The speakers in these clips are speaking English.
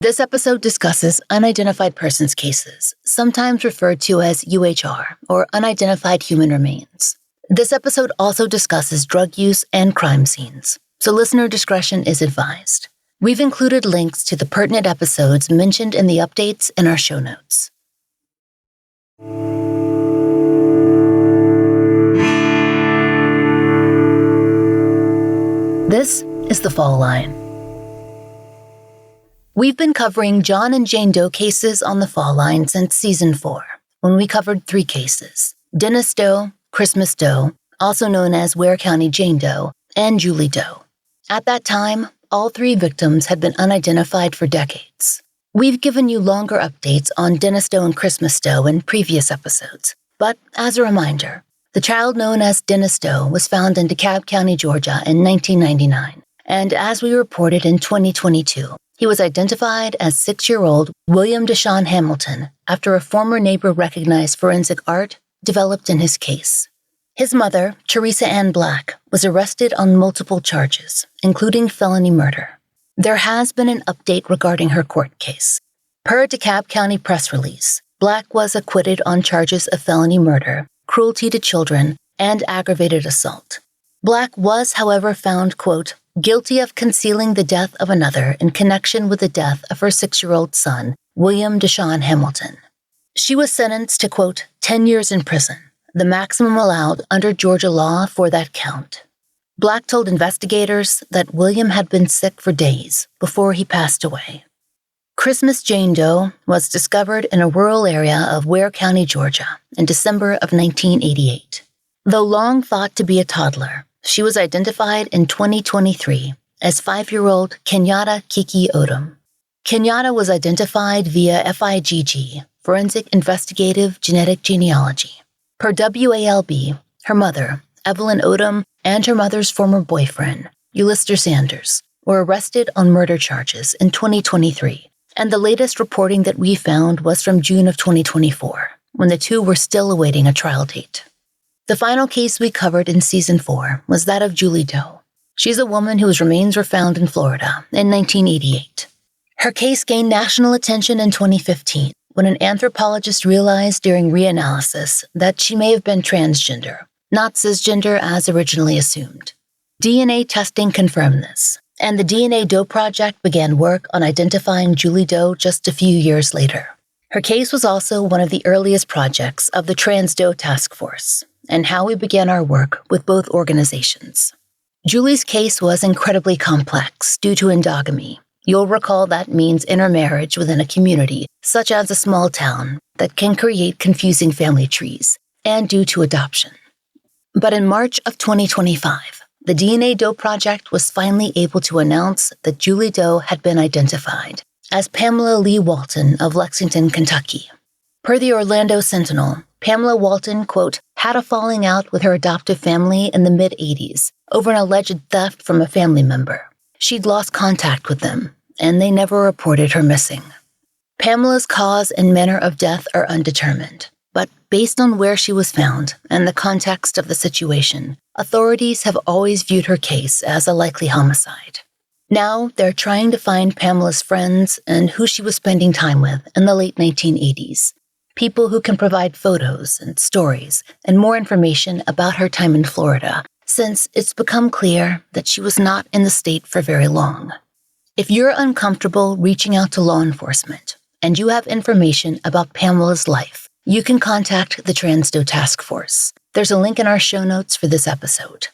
This episode discusses unidentified persons cases, sometimes referred to as UHR, or unidentified human remains. This episode also discusses drug use and crime scenes, so listener discretion is advised. We've included links to the pertinent episodes mentioned in the updates in our show notes. This is The Fall Line. We've been covering John and Jane Doe cases on The Fall Line since Season 4, when we covered 3 cases: Dennis Doe, Christmas Doe, also known as Ware County Jane Doe, and Julie Doe. At that time, all 3 victims had been unidentified for decades. We've given you longer updates on Dennis Doe and Christmas Doe in previous episodes, but as a reminder, the child known as Dennis Doe was found in DeKalb County, Georgia in 1999, and as we reported in 2022, he was identified as 6-year-old William Deshaun Hamilton after a former neighbor recognized forensic art developed in his case. His mother, Teresa Ann Black, was arrested on multiple charges, including felony murder. There has been an update regarding her court case. Per a DeKalb County press release, Black was acquitted on charges of felony murder, cruelty to children, and aggravated assault. Black was, however, found, quote, guilty of concealing the death of another in connection with the death of her 6-year-old son, William Deshaun Hamilton. She was sentenced to, quote, 10 years in prison, the maximum allowed under Georgia law for that count. Black told investigators that William had been sick for days before he passed away. Christmas Jane Doe was discovered in a rural area of Ware County, Georgia, in December of 1988. Though long thought to be a toddler, she was identified in 2023 as 5-year-old Kenyatta Kiki Odom. Kenyatta was identified via FIGG, Forensic Investigative Genetic Genealogy. Per WALB, her mother, Evelyn Odom, and her mother's former boyfriend, Ulister Sanders, were arrested on murder charges in 2023, and the latest reporting that we found was from June of 2024, when the two were still awaiting a trial date. The final case we covered in Season 4 was that of Julie Doe. She's a woman whose remains were found in Florida in 1988. Her case gained national attention in 2015 when an anthropologist realized during reanalysis that she may have been transgender, not cisgender as originally assumed. DNA testing confirmed this, and the DNA Doe Project began work on identifying Julie Doe just a few years later. Her case was also one of the earliest projects of the Trans Doe Task Force, and how we began our work with both organizations. Julie's case was incredibly complex due to endogamy. You'll recall that means intermarriage within a community, such as a small town, that can create confusing family trees, and due to adoption. But in March of 2025, the DNA Doe Project was finally able to announce that Julie Doe had been identified as Pamela Lee Walton of Lexington, Kentucky. Per the Orlando Sentinel, Pamela Walton, quote, had a falling out with her adoptive family in the mid-'80s over an alleged theft from a family member. She'd lost contact with them, and they never reported her missing. Pamela's cause and manner of death are undetermined, but based on where she was found and the context of the situation, authorities have always viewed her case as a likely homicide. Now they're trying to find Pamela's friends and who she was spending time with in the late 1980s. People who can provide photos and stories and more information about her time in Florida, since it's become clear that she was not in the state for very long. If you're uncomfortable reaching out to law enforcement and you have information about Pamela's life, you can contact the Trans Doe Task Force. There's a link in our show notes for this episode.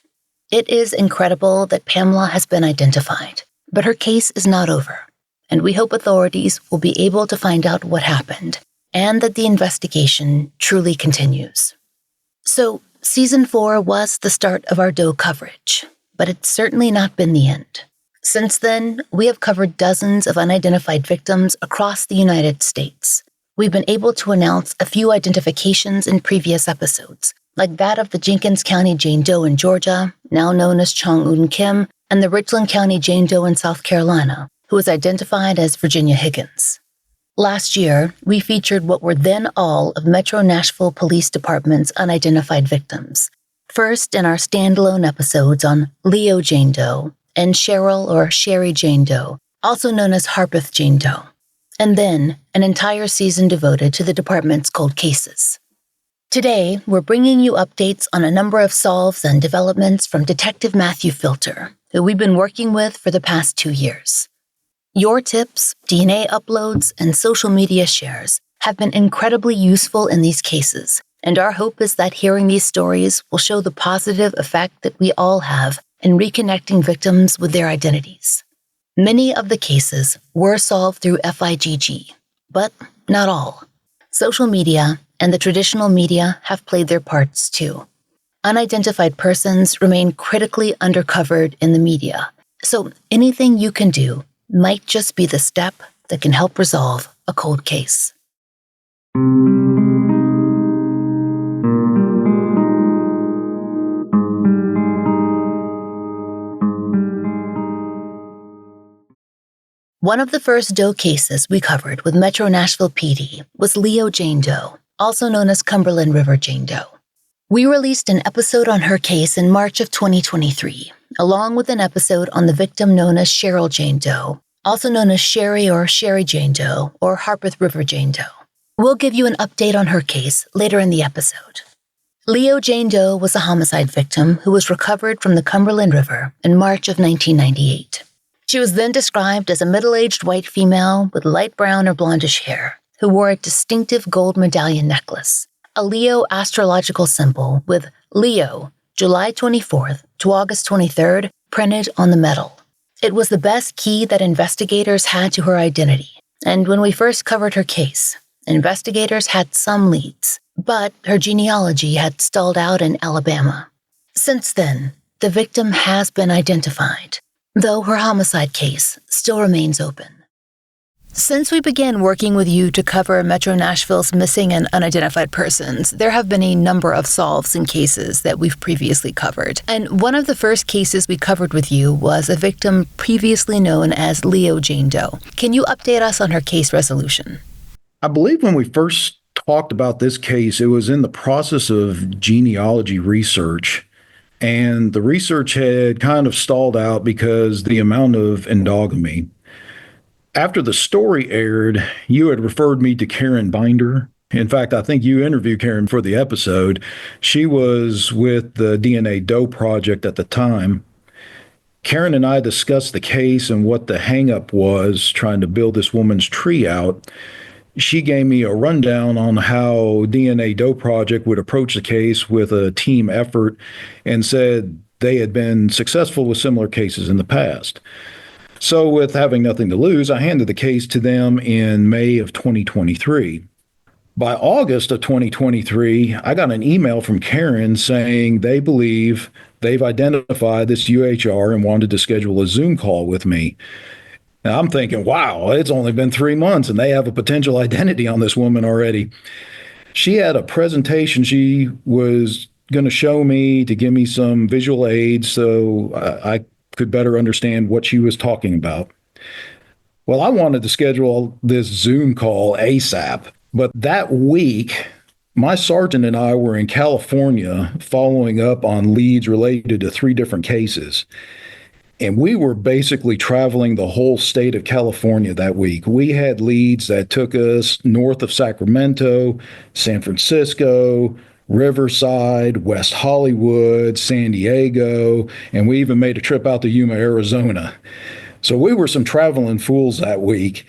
It is incredible that Pamela has been identified, but her case is not over, and we hope authorities will be able to find out what happened and that the investigation truly continues. So, Season 4 was the start of our Doe coverage, but it's certainly not been the end. Since then, we have covered dozens of unidentified victims across the United States. We've been able to announce a few identifications in previous episodes, like that of the Jenkins County Jane Doe in Georgia, now known as Chong-Un Kim, and the Richland County Jane Doe in South Carolina, who was identified as Virginia Higgins. Last year, we featured what were then all of Metro Nashville Police Department's unidentified victims. First in our standalone episodes on Leo Jane Doe and Cheryl or Sherry Jane Doe, also known as Harpeth Jane Doe, and then an entire season devoted to the department's cold cases. Today, we're bringing you updates on a number of solves and developments from Detective Matthew Filter, who we've been working with for the past 2 years. Your tips, DNA uploads, and social media shares have been incredibly useful in these cases, and our hope is that hearing these stories will show the positive effect that we all have in reconnecting victims with their identities. Many of the cases were solved through FIGG, but not all. Social media and the traditional media have played their parts too. Unidentified persons remain critically undercovered in the media, so anything you can do might just be the step that can help resolve a cold case. One of the first Doe cases we covered with Metro Nashville PD was Leo Jane Doe, also known as Cumberland River Jane Doe. We released an episode on her case in March of 2023, along with an episode on the victim known as Cheryl Jane Doe, also known as Sherry or Sherry Jane Doe or Harpeth River Jane Doe. We'll give you an update on her case later in the episode. Leo Jane Doe was a homicide victim who was recovered from the Cumberland River in March of 1998. She was then described as a middle-aged white female with light brown or blondish hair who wore a distinctive gold medallion necklace, a Leo astrological symbol with Leo, July 24th to August 23rd, printed on the medal. It was the best key that investigators had to her identity, and when we first covered her case, investigators had some leads, but her genealogy had stalled out in Alabama. Since then, the victim has been identified, though her homicide case still remains open. Since we began working with you to cover Metro Nashville's missing and unidentified persons, there have been a number of solves in cases that we've previously covered. And one of the first cases we covered with you was a victim previously known as Leo Jane Doe. Can you update us on her case resolution? I believe when we first talked about this case, it was in the process of genealogy research. And the research had kind of stalled out because the amount of endogamy. After the story aired, you had referred me to Karen Binder. In fact, I think you interviewed Karen for the episode. She was with the DNA Doe Project at the time. Karen and I discussed the case and what the hangup was trying to build this woman's tree out. She gave me a rundown on how DNA Doe Project would approach the case with a team effort and said they had been successful with similar cases in the past. So with having nothing to lose, I handed the case to them in May of 2023. By August of 2023, I got an email from Karen saying they believe they've identified this UHR and wanted to schedule a Zoom call with me. Now, I'm thinking, wow, it's only been 3 months and they have a potential identity on this woman already. She had a presentation she was going to show me to give me some visual aids so I could better understand what she was talking about. Well, I wanted to schedule this Zoom call ASAP, but that week, my sergeant and I were in California following up on leads related to 3 different cases. And we were basically traveling the whole state of California that week. We had leads that took us north of Sacramento, San Francisco, Riverside, West Hollywood, San Diego, and we even made a trip out to Yuma, Arizona. So we were some traveling fools that week.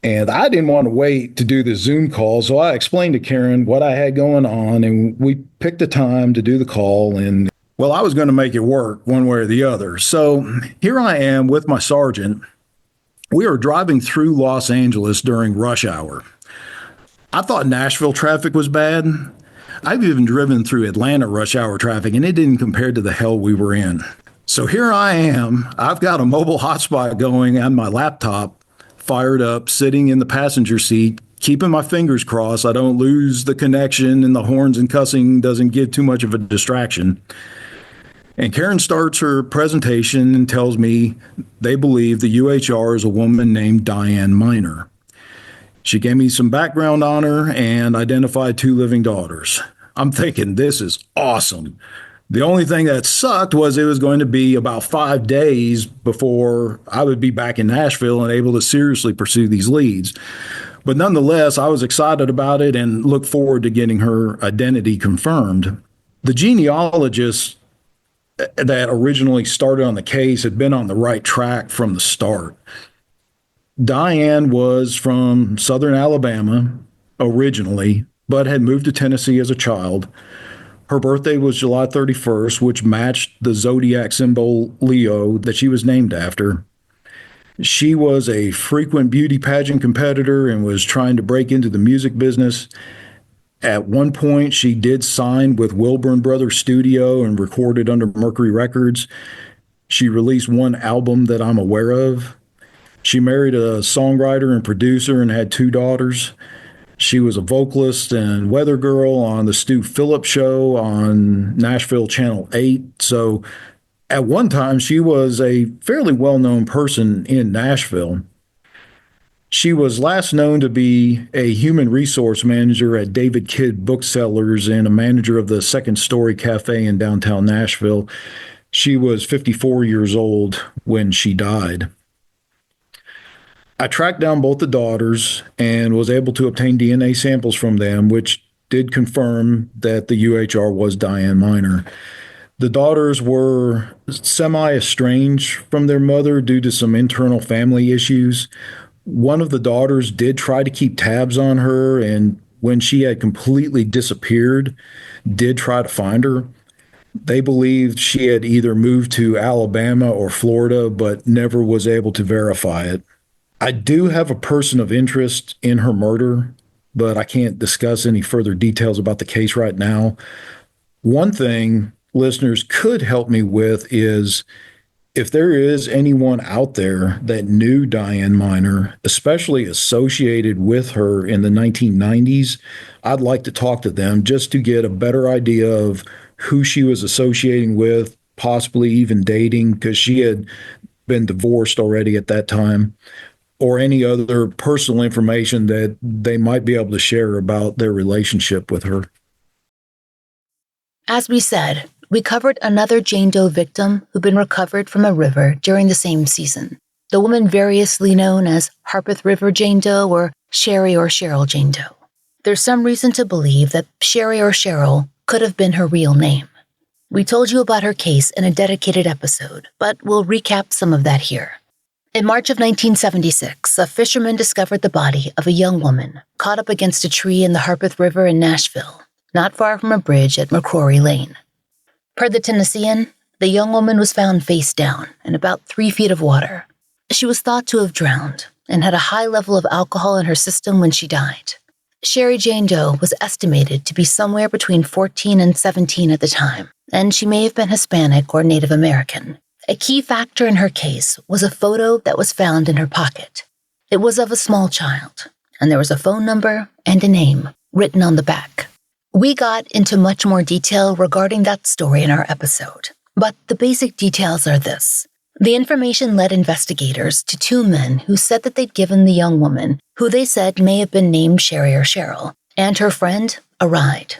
And I didn't want to wait to do the Zoom call, so I explained to Karen what I had going on, and we picked a time to do the call, and well, I was going to make it work one way or the other. So here I am with my sergeant. We are driving through Los Angeles during rush hour. I thought Nashville traffic was bad. I've even driven through Atlanta rush hour traffic, and it didn't compare to the hell we were in. So here I am. I've got a mobile hotspot going on my laptop, fired up, sitting in the passenger seat, keeping my fingers crossed I don't lose the connection and the horns and cussing doesn't give too much of a distraction. And Karen starts her presentation and tells me they believe the UHR is a woman named Diane Miner. She gave me some background on her and identified 2 living daughters. I'm thinking, this is awesome. The only thing that sucked was it was going to be about 5 days before I would be back in Nashville and able to seriously pursue these leads. But nonetheless, I was excited about it and look forward to getting her identity confirmed. The genealogist that originally started on the case had been on the right track from the start. Diane was from southern Alabama originally, but had moved to Tennessee as a child. Her birthday was July 31st, which matched the zodiac symbol Leo that she was named after. She was a frequent beauty pageant competitor and was trying to break into the music business. At one point, she did sign with Wilburn Brothers Studio and recorded under Mercury Records. She released one album that I'm aware of. She married a songwriter and producer and had 2 daughters. She was a vocalist and weather girl on the Stu Phillips Show on Nashville Channel 8. So at one time, she was a fairly well-known person in Nashville. She was last known to be a human resource manager at David Kidd Booksellers and a manager of the Second Story Cafe in downtown Nashville. She was 54 years old when she died. I tracked down both the daughters and was able to obtain DNA samples from them, which did confirm that the UHR was Diane Miner. The daughters were semi-estranged from their mother due to some internal family issues. One of the daughters did try to keep tabs on her, and when she had completely disappeared, did try to find her. They believed she had either moved to Alabama or Florida, but never was able to verify it. I do have a person of interest in her murder, but I can't discuss any further details about the case right now. One thing listeners could help me with is if there is anyone out there that knew Diane Miner, especially associated with her in the 1990s, I'd like to talk to them just to get a better idea of who she was associating with, possibly even dating, because she had been divorced already at that time, or any other personal information that they might be able to share about their relationship with her. As we said, we covered another Jane Doe victim who'd been recovered from a river during the same season. The woman variously known as Harpeth River Jane Doe or Sherry or Cheryl Jane Doe. There's some reason to believe that Sherry or Cheryl could have been her real name. We told you about her case in a dedicated episode, but we'll recap some of that here. In March of 1976, a fisherman discovered the body of a young woman caught up against a tree in the Harpeth River in Nashville, not far from a bridge at McCrory Lane. Per the Tennessean, the young woman was found face down in about 3 feet of water. She was thought to have drowned and had a high level of alcohol in her system when she died. Sherry Jane Doe was estimated to be somewhere between 14 and 17 at the time, and she may have been Hispanic or Native American. A key factor in her case was a photo that was found in her pocket. It was of a small child, and there was a phone number and a name written on the back. We got into much more detail regarding that story in our episode, but the basic details are this. The information led investigators to 2 men who said that they'd given the young woman, who they said may have been named Sherry or Cheryl, and her friend a ride.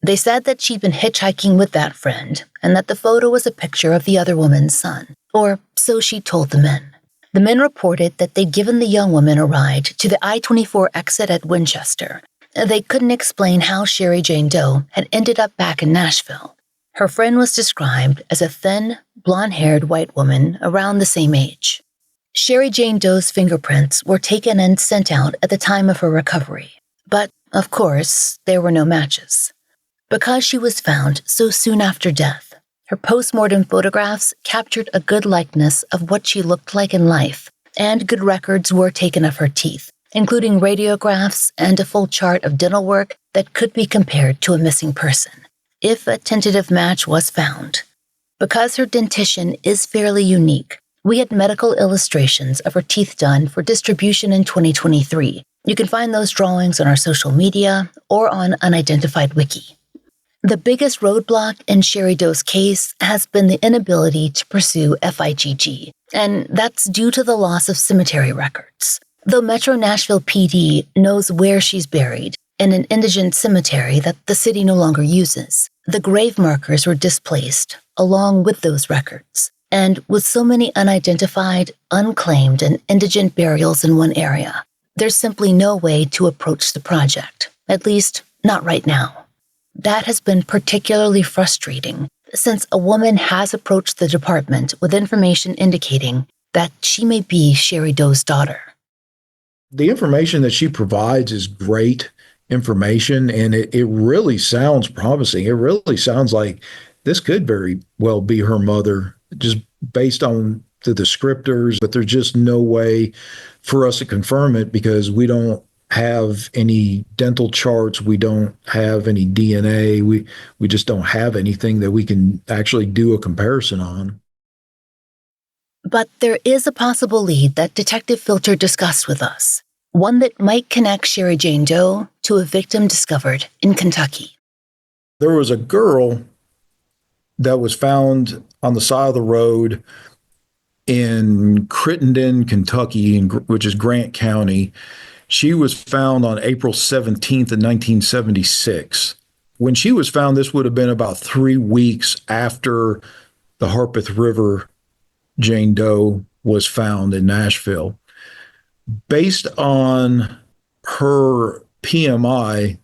They said that she'd been hitchhiking with that friend, and that the photo was a picture of the other woman's son, or so she told the men. The men reported that they'd given the young woman a ride to the I-24 exit at Winchester. They couldn't explain how Sherry Jane Doe had ended up back in Nashville. Her friend was described as a thin, blonde-haired white woman around the same age. Sherry Jane Doe's fingerprints were taken and sent out at the time of her recovery, but, of course, there were no matches. Because she was found so soon after death, her post-mortem photographs captured a good likeness of what she looked like in life, and good records were taken of her teeth, including radiographs and a full chart of dental work that could be compared to a missing person, if a tentative match was found. Because her dentition is fairly unique, we had medical illustrations of her teeth done for distribution in 2023. You can find those drawings on our social media or on Unidentified Wiki. The biggest roadblock in Sherry Doe's case has been the inability to pursue FIGG, and that's due to the loss of cemetery records. Though Metro Nashville PD knows where she's buried, in an indigent cemetery that the city no longer uses. The grave markers were displaced, along with those records. And with so many unidentified, unclaimed, and indigent burials in one area, there's simply no way to approach the project, at least not right now. That has been particularly frustrating since a woman has approached the department with information indicating that she may be Sherry Doe's daughter. The information that she provides is great information, and it really sounds promising. It really sounds like this could very well be her mother, just based on the descriptors, but there's just no way for us to confirm it because we don't have any dental charts. We don't have any DNA. We just don't have anything that we can actually do a comparison on. But there is a possible lead that Detective Filter discussed with us, one that might connect Sherry Jane Doe to a victim discovered in Kentucky. There was a girl that was found on the side of the road in Crittenden, Kentucky, which is Grant County. She was found on April 17th of 1976. When she was found, this would have been about 3 weeks after the Harpeth River Jane Doe was found in Nashville. Based on her PMI,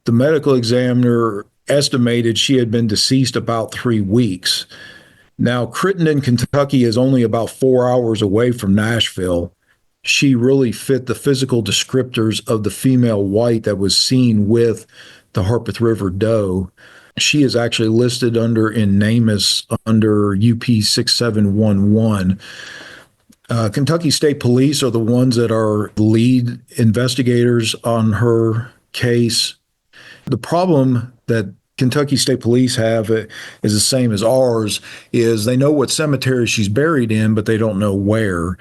the medical examiner estimated she had been deceased about 3 weeks. Now, Crittenden, Kentucky is only about 4 hours away from Nashville. She really fit the physical descriptors of the female white that was seen with the Harpeth River Doe. She is actually listed in NamUs under UP 6711. Kentucky State Police are the ones that are lead investigators on her case. The problem that Kentucky State Police have is the same as ours, is they know what cemetery she's buried in, but they don't know where.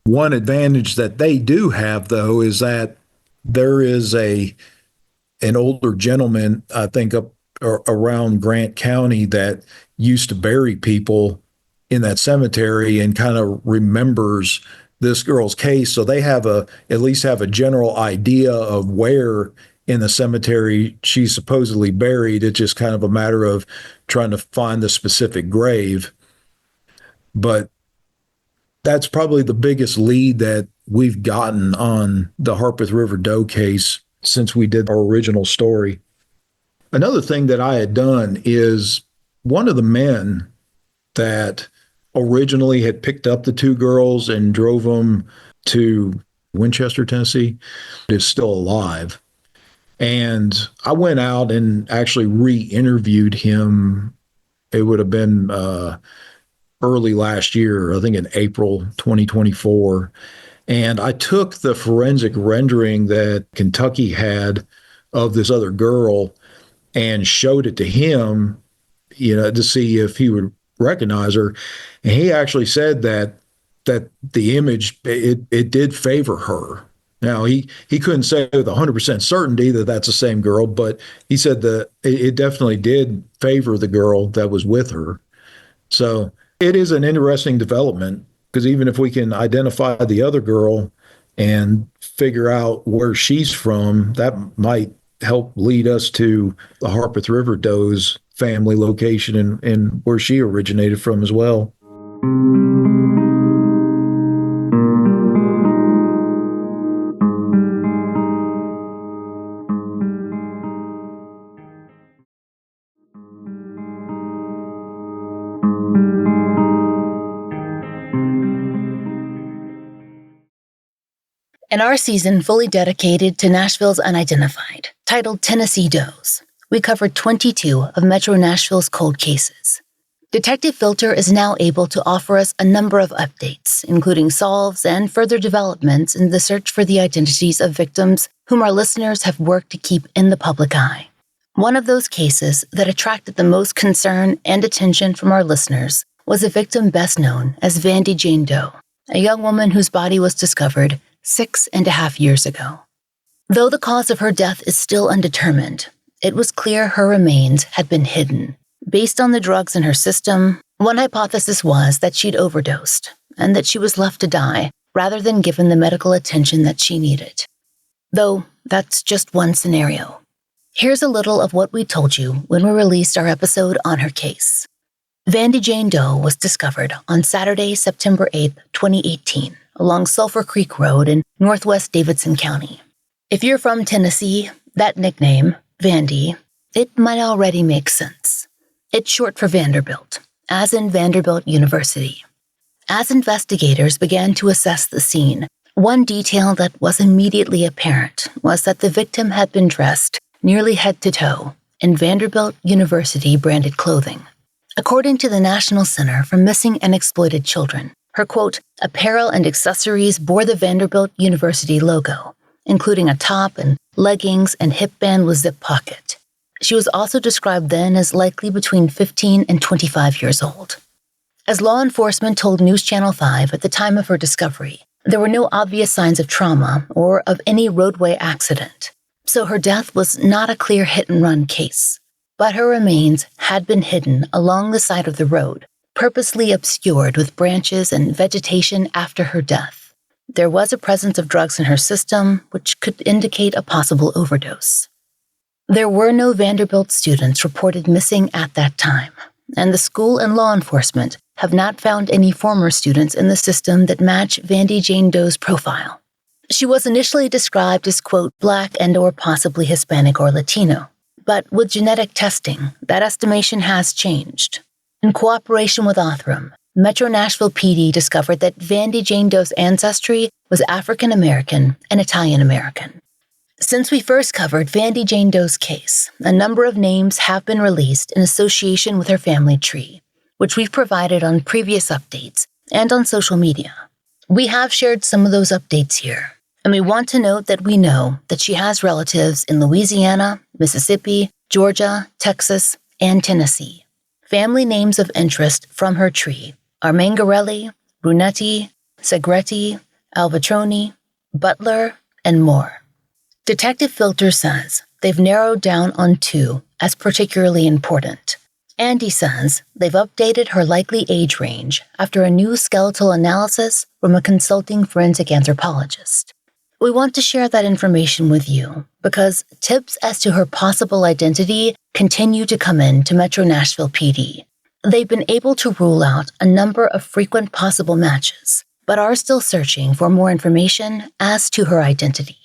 One advantage that they do have, though, is that there is an older gentleman, I think, up around Grant County that used to bury people in that cemetery and kind of remembers this girl's case. So they at least have a general idea of where in the cemetery she's supposedly buried. It's just kind of a matter of trying to find the specific grave. But that's probably the biggest lead that we've gotten on the Harpeth River Doe case since we did our original story. Another thing that I had done is one of the men that originally had picked up the two girls and drove them to Winchester, Tennessee, is still alive. And I went out and actually re-interviewed him. It would have been early last year, I think in April 2024. And I took the forensic rendering that Kentucky had of this other girl and showed it to him, to see if he would recognize her. And he actually said that the image, it did favor her. Now, he couldn't say with 100% certainty that that's the same girl, but he said that it definitely did favor the girl that was with her. So it is an interesting development, because even if we can identify the other girl and figure out where she's from, that might help lead us to the Harpeth River Doe's family location and where she originated from as well. In our season fully dedicated to Nashville's Unidentified, titled Tennessee Does, we covered 22 of Metro Nashville's cold cases. Detective Filter is now able to offer us a number of updates, including solves and further developments in the search for the identities of victims whom our listeners have worked to keep in the public eye. One of those cases that attracted the most concern and attention from our listeners was a victim best known as Vandy Jane Doe, a young woman whose body was discovered 6.5 years ago. Though the cause of her death is still undetermined, it was clear her remains had been hidden. Based on the drugs in her system, one hypothesis was that she'd overdosed and that she was left to die rather than given the medical attention that she needed. Though that's just one scenario. Here's a little of what we told you when we released our episode on her case. Vandy Jane Doe was discovered on Saturday, September 8, 2018, along Sulphur Creek Road in northwest Davidson County. If you're from Tennessee, that nickname, Vandy, it might already make sense. It's short for Vanderbilt, as in Vanderbilt University. As investigators began to assess the scene, one detail that was immediately apparent was that the victim had been dressed nearly head to toe in Vanderbilt University branded clothing. According to the National Center for Missing and Exploited Children, her, quote, apparel and accessories bore the Vanderbilt University logo, including a top and leggings and hip band with zip pocket. She was also described then as likely between 15 and 25 years old. As law enforcement told News Channel 5 at the time of her discovery, there were no obvious signs of trauma or of any roadway accident, so her death was not a clear hit-and-run case. But her remains had been hidden along the side of the road, purposely obscured with branches and vegetation after her death. There was a presence of drugs in her system, which could indicate a possible overdose. There were no Vanderbilt students reported missing at that time, and the school and law enforcement have not found any former students in the system that match Vandy Jane Doe's profile. She was initially described as, quote, Black and or possibly Hispanic or Latino. But with genetic testing, that estimation has changed. In cooperation with Othram, Metro Nashville PD discovered that Vandy Jane Doe's ancestry was African American and Italian American. Since we first covered Vandy Jane Doe's case, a number of names have been released in association with her family tree, which we've provided on previous updates and on social media. We have shared some of those updates here, and we want to note that we know that she has relatives in Louisiana, Mississippi, Georgia, Texas, and Tennessee. Family names of interest from her tree are Mangarelli, Brunetti, Segretti, Alvatroni, Butler, and more. Detective Filter says they've narrowed down on 2 as particularly important. Andy says they've updated her likely age range after a new skeletal analysis from a consulting forensic anthropologist. We want to share that information with you because tips as to her possible identity continue to come in to Metro Nashville PD. They've been able to rule out a number of frequent possible matches, but are still searching for more information as to her identity.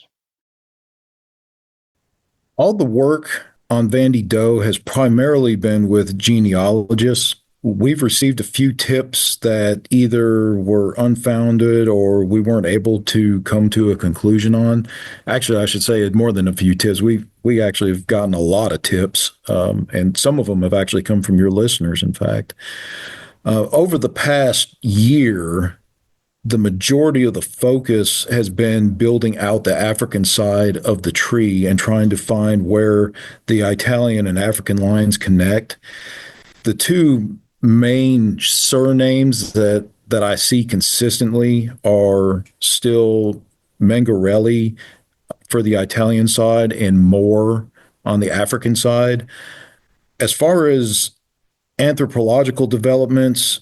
All the work on Vandy Doe has primarily been with genealogists. We've received a few tips that either were unfounded or we weren't able to come to a conclusion on. Actually, I should say more than a few tips. We actually have gotten a lot of tips, and some of them have actually come from your listeners, in fact. Over the past year, the majority of the focus has been building out the African side of the tree and trying to find where the Italian and African lines connect. The 2 main surnames that I see consistently are still Mangarelli for the Italian side and Moore on the African side. As far as anthropological developments,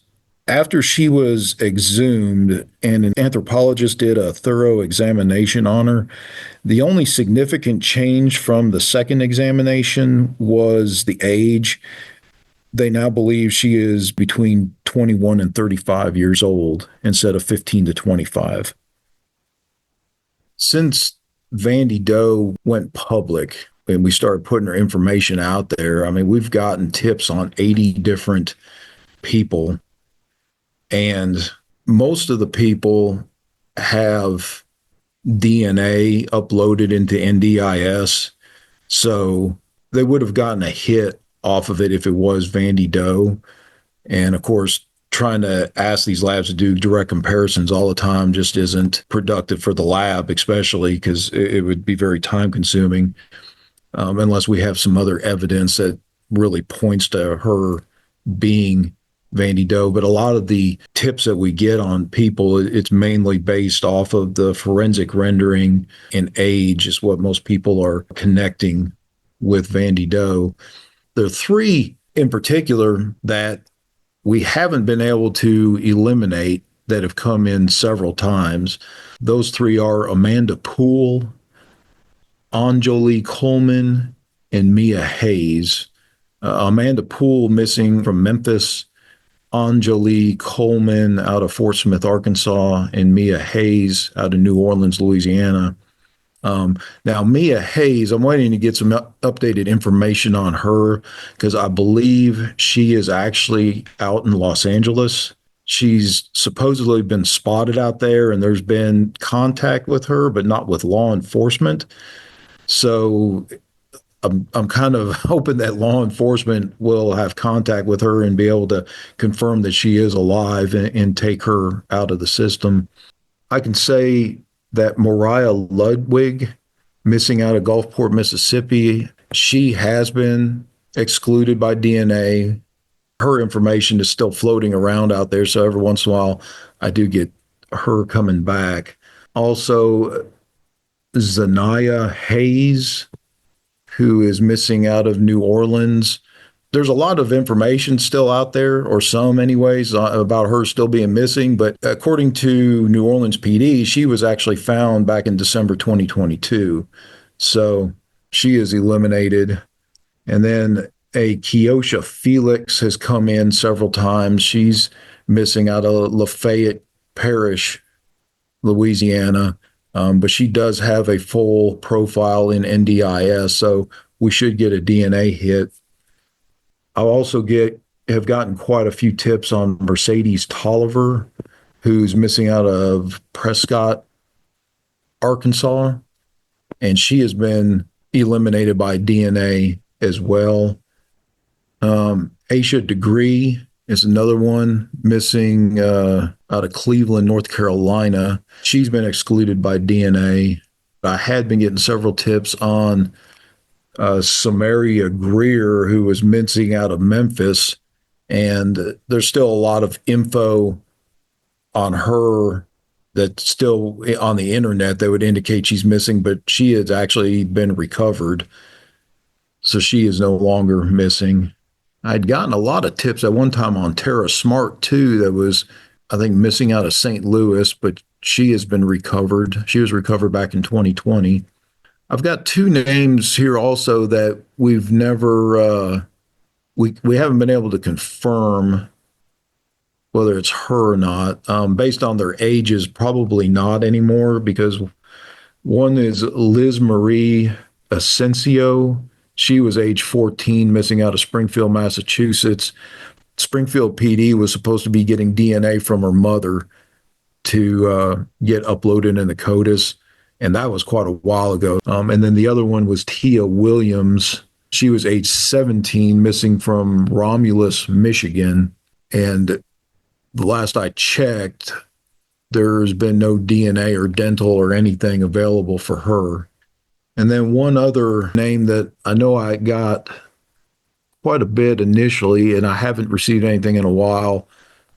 after she was exhumed and an anthropologist did a thorough examination on her, the only significant change from the second examination was the age. They now believe she is between 21 and 35 years old instead of 15 to 25. Since Vandy Doe went public and we started putting her information out there, I mean, we've gotten tips on 80 different people, and most of the people have DNA uploaded into NDIS, so they would have gotten a hit off of it if it was Vandy Doe. And of course, trying to ask these labs to do direct comparisons all the time just isn't productive for the lab, especially because it would be very time consuming unless we have some other evidence that really points to her being Vandy Doe. But a lot of the tips that we get on people, it's mainly based off of the forensic rendering, and age is what most people are connecting with Vandy Doe. There are 3 in particular that we haven't been able to eliminate that have come in several times. Those 3 are Amanda Poole, Anjali Coleman, and Mia Hayes. Amanda Poole missing from Memphis, Anjali Coleman out of Fort Smith, Arkansas, and Mia Hayes out of New Orleans, Louisiana. Now, Mia Hayes, I'm waiting to get some updated information on her because I believe she is actually out in Los Angeles. She's supposedly been spotted out there and there's been contact with her, but not with law enforcement. So I'm kind of hoping that law enforcement will have contact with her and be able to confirm that she is alive and take her out of the system. I can say that Mariah Ludwig, missing out of Gulfport, Mississippi, she has been excluded by DNA. Her information is still floating around out there. So every once in a while, I do get her coming back. Also, Zanaya Hayes, who is missing out of New Orleans. There's a lot of information still out there, or some anyways, about her still being missing. But according to New Orleans PD, she was actually found back in December 2022. So she is eliminated. And then a Keosha Felix has come in several times. She's missing out of Lafayette Parish, Louisiana. But she does have a full profile in NDIS, so we should get a DNA hit. I'll also have gotten quite a few tips on Mercedes Tolliver, who's missing out of Prescott, Arkansas, and she has been eliminated by DNA as well. Aisha Degree is another one missing out of Cleveland, North Carolina. She's been excluded by DNA. I had been getting several tips on Samaria Greer, who was missing out of Memphis. And there's still a lot of info on her that's still on the internet that would indicate she's missing, but she has actually been recovered. So she is no longer missing. I'd gotten a lot of tips at one time on Tara Smart, too, that was, I think, missing out of St. Louis, but she has been recovered. She was recovered back in 2020. I've got two names here also that we've never, we haven't been able to confirm whether it's her or not. Based on their ages, probably not anymore, because one is Liz Marie Asensio. She was age 14, missing out of Springfield, Massachusetts. Springfield PD was supposed to be getting DNA from her mother to get uploaded in the CODIS, and that was quite a while ago. And then the other one was Tia Williams. She was age 17, missing from Romulus, Michigan. And the last I checked, there's been no DNA or dental or anything available for her. And then one other name that I know I got quite a bit initially, and I haven't received anything in a while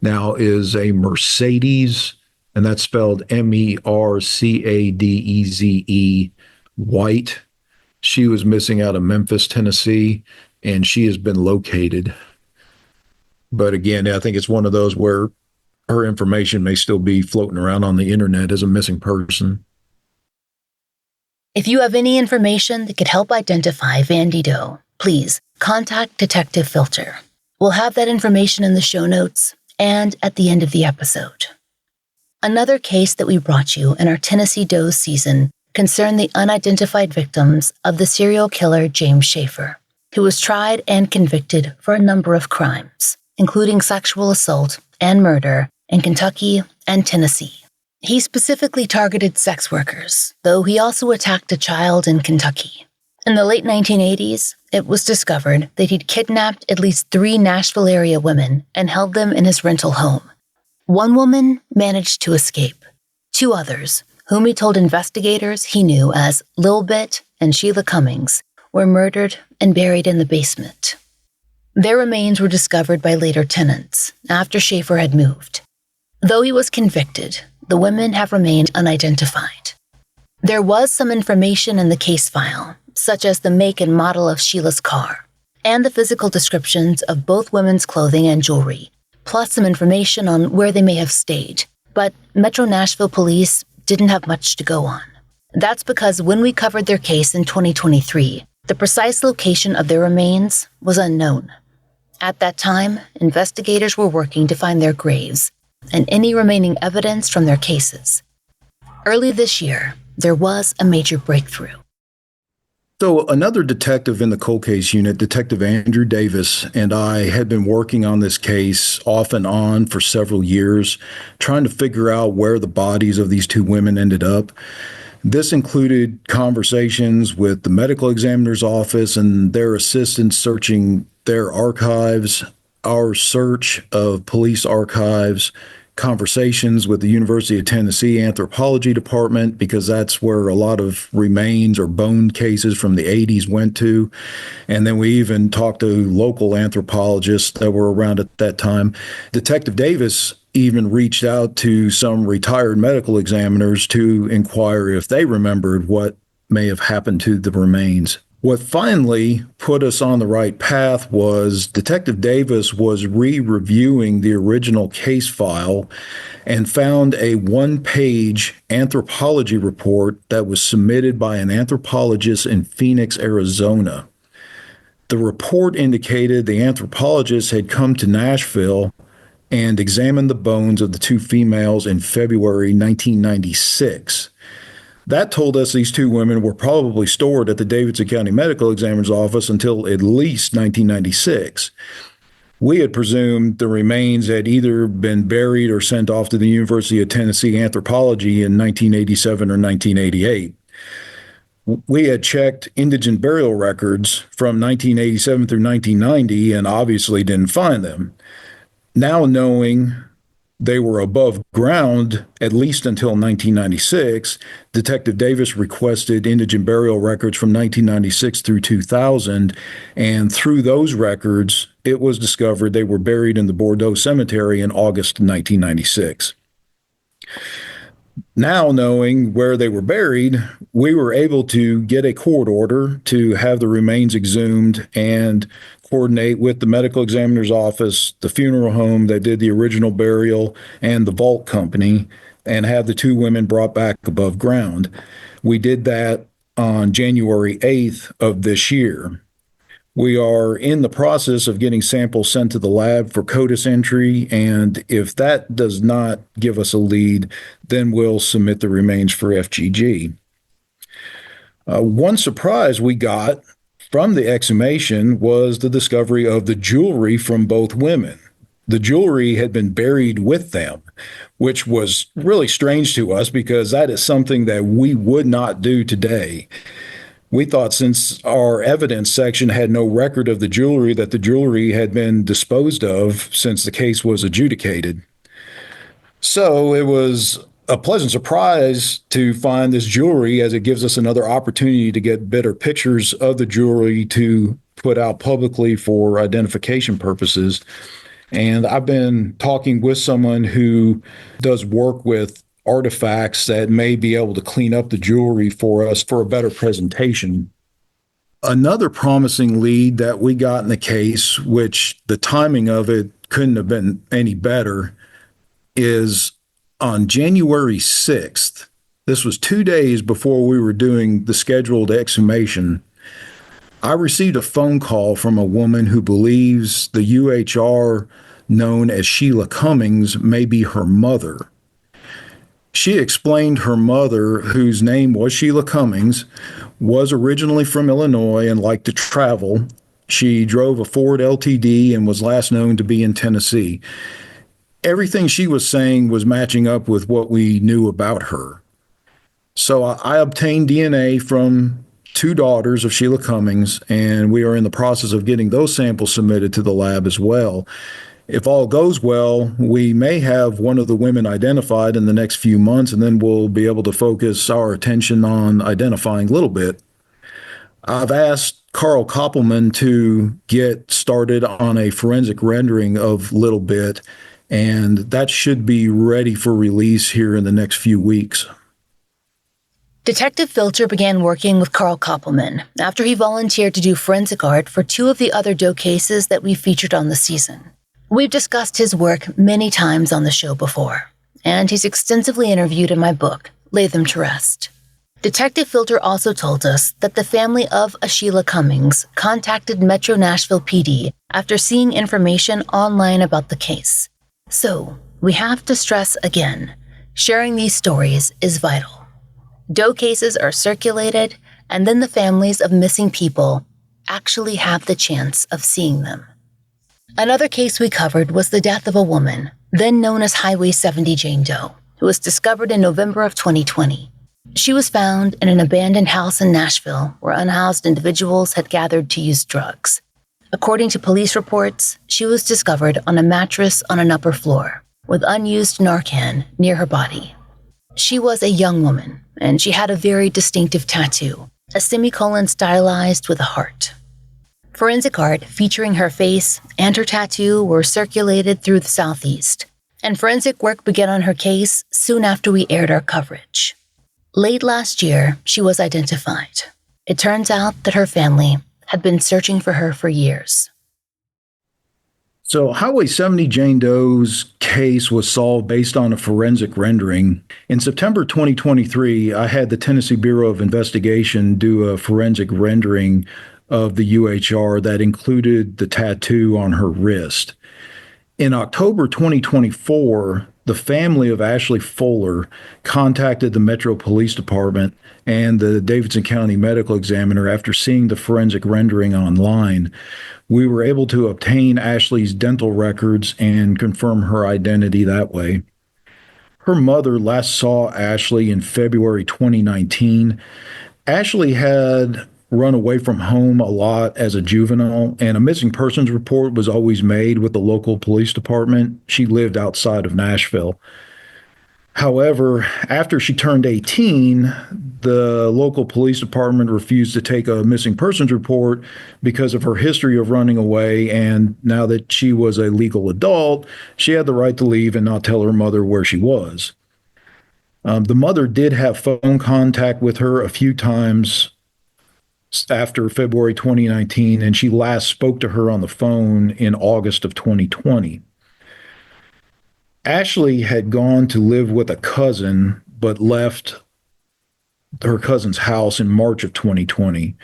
now, is a Mercedes, and that's spelled Mercadeze, White. She was missing out of Memphis, Tennessee, and she has been located. But again, I think it's one of those where her information may still be floating around on the internet as a missing person. If you have any information that could help identify Vandy Doe, please contact Detective Filter. We'll have that information in the show notes and at the end of the episode. Another case that we brought you in our Tennessee Doe season concerned the unidentified victims of the serial killer James Schaefer, who was tried and convicted for a number of crimes, including sexual assault and murder in Kentucky and Tennessee. He specifically targeted sex workers, though he also attacked a child in Kentucky. In the late 1980s, it was discovered that he'd kidnapped at least 3 Nashville area women and held them in his rental home. One woman managed to escape. 2 others, whom he told investigators he knew as Lil Bit and Sheila Cummings, were murdered and buried in the basement. Their remains were discovered by later tenants after Schaefer had moved. Though he was convicted, the women have remained unidentified. There was some information in the case file, such as the make and model of Sheila's car, and the physical descriptions of both women's clothing and jewelry, plus some information on where they may have stayed, but Metro Nashville police didn't have much to go on. That's because when we covered their case in 2023, the precise location of their remains was unknown. At that time, investigators were working to find their graves and any remaining evidence from their cases. Early this year, there was a major breakthrough. So another detective in the cold case unit, Detective Andrew Davis, and I had been working on this case off and on for several years, trying to figure out where the bodies of these two women ended up. This included conversations with the medical examiner's office and their assistants searching their archives, our search of police archives, conversations with the University of Tennessee Anthropology Department, because that's where a lot of remains or bone cases from the 80s went to. And then we even talked to local anthropologists that were around at that time. Detective Davis even reached out to some retired medical examiners to inquire if they remembered what may have happened to the remains. What finally put us on the right path was Detective Davis was re-reviewing the original case file and found a one-page anthropology report that was submitted by an anthropologist in Phoenix, Arizona. The report indicated the anthropologist had come to Nashville and examined the bones of the two females in February 1996. That told us these two women were probably stored at the Davidson County Medical Examiner's office until at least 1996. We had presumed the remains had either been buried or sent off to the University of Tennessee Anthropology in 1987 or 1988. We had checked indigent burial records from 1987 through 1990 and obviously didn't find them. Now knowing they were above ground at least until 1996, Detective Davis requested indigent burial records from 1996 through 2000, and through those records, it was discovered they were buried in the Bordeaux Cemetery in August 1996. Now knowing where they were buried, we were able to get a court order to have the remains exhumed and coordinate with the medical examiner's office, the funeral home that did the original burial, and the vault company, and have the two women brought back above ground. We did that on January 8th of this year. We are in the process of getting samples sent to the lab for CODIS entry, and if that does not give us a lead, then we'll submit the remains for FGG. One surprise we got from the exhumation was the discovery of the jewelry from both women. The jewelry had been buried with them, which was really strange to us because that is something that we would not do today. We thought since our evidence section had no record of the jewelry, that the jewelry had been disposed of since the case was adjudicated. So it was a pleasant surprise to find this jewelry, as it gives us another opportunity to get better pictures of the jewelry to put out publicly for identification purposes. And I've been talking with someone who does work with artifacts that may be able to clean up the jewelry for us for a better presentation. Another promising lead that we got in the case, which the timing of it couldn't have been any better, is on January 6th. This was 2 days before we were doing the scheduled exhumation. I received a phone call from a woman who believes the UHR known as Sheila Cummings may be her mother. She explained her mother, whose name was Sheila Cummings, was originally from Illinois and liked to travel. She drove a Ford LTD and was last known to be in Tennessee. Everything she was saying was matching up with what we knew about her. So I obtained DNA from two daughters of Sheila Cummings, and we are in the process of getting those samples submitted to the lab as well. If all goes well, we may have one of the women identified in the next few months, and then we'll be able to focus our attention on identifying Little Bit. I've asked Carl Koppelman to get started on a forensic rendering of Little Bit, and that should be ready for release here in the next few weeks. Detective Filter began working with Carl Koppelman after he volunteered to do forensic art for two of the other Doe cases that we featured on the season. We've discussed his work many times on the show before, and he's extensively interviewed in my book, Lay Them to Rest. Detective Filter also told us that the family of Ashila Cummings contacted Metro Nashville PD after seeing information online about the case. So, we have to stress again, sharing these stories is vital. Doe cases are circulated, and then the families of missing people actually have the chance of seeing them. Another case we covered was the death of a woman, then known as Highway 70 Jane Doe, who was discovered in November of 2020. She was found in an abandoned house in Nashville where unhoused individuals had gathered to use drugs. According to police reports, she was discovered on a mattress on an upper floor with unused Narcan near her body. She was a young woman, and she had a very distinctive tattoo, a semicolon stylized with a heart. Forensic art featuring her face and her tattoo were circulated through the Southeast, and forensic work began on her case soon after we aired our coverage. Late last year, she was identified. It turns out that her family had been searching for her for years. So, Highway 70 Jane Doe's case was solved based on a forensic rendering. In September 2023, I had the Tennessee Bureau of Investigation do a forensic rendering of the UHR that included the tattoo on her wrist. In October 2024, the family of Ashley Fuller contacted the Metro Police Department and the Davidson County Medical Examiner after seeing the forensic rendering online. We were able to obtain Ashley's dental records and confirm her identity that way. Her mother last saw Ashley in February 2019. Ashley had run away from home a lot as a juvenile, and a missing persons report was always made with the local police department. She lived outside of Nashville. However, after she turned 18, the local police department refused to take a missing persons report because of her history of running away. And now that she was a legal adult, she had the right to leave and not tell her mother where she was. The mother did have phone contact with her a few times after February 2019, and she last spoke to her on the phone in August of 2020. Ashley had gone to live with a cousin, but left her cousin's house in March of 2020.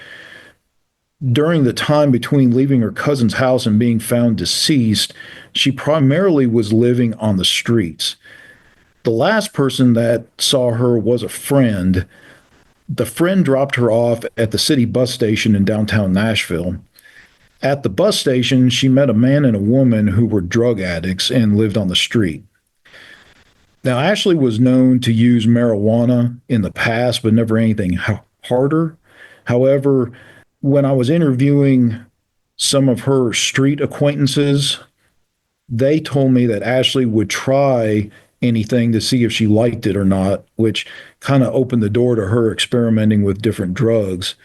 During the time between leaving her cousin's house and being found deceased, she primarily was living on the streets. The last person that saw her was a friend. The friend dropped her off at the city bus station in downtown Nashville. At the bus station, she met a man and a woman who were drug addicts and lived on the street. Now, Ashley was known to use marijuana in the past, but never anything harder. However, when I was interviewing some of her street acquaintances, they told me that Ashley would try anything to see if she liked it or not, which kind of opened the door to her experimenting with different drugs.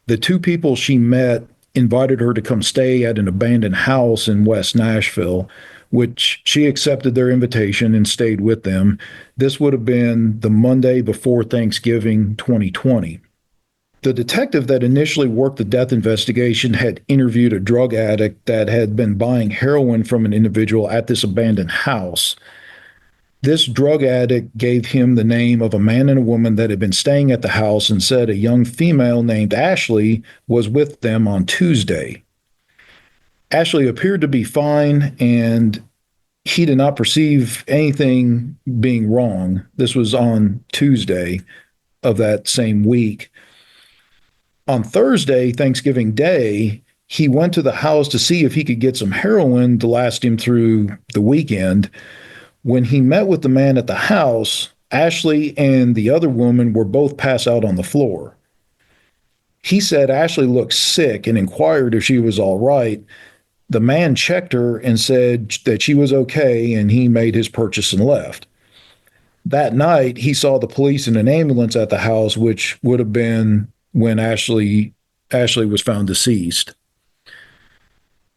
The two people she met invited her to come stay at an abandoned house in West Nashville, which she accepted their invitation and stayed with them. This would have been the Monday before Thanksgiving 2020. The detective that initially worked the death investigation had interviewed a drug addict that had been buying heroin from an individual at this abandoned house. This drug addict gave him the name of a man and a woman that had been staying at the house and said a young female named Ashley was with them on Tuesday. Ashley appeared to be fine, and he did not perceive anything being wrong. This was on Tuesday of that same week. On Thursday, Thanksgiving Day, he went to the house to see if he could get some heroin to last him through the weekend. When he met with the man at the house, Ashley and the other woman were both passed out on the floor. He said Ashley looked sick and inquired if she was all right. The man checked her and said that she was okay, and he made his purchase and left. That night, he saw the police and an ambulance at the house, which would have been when Ashley was found deceased.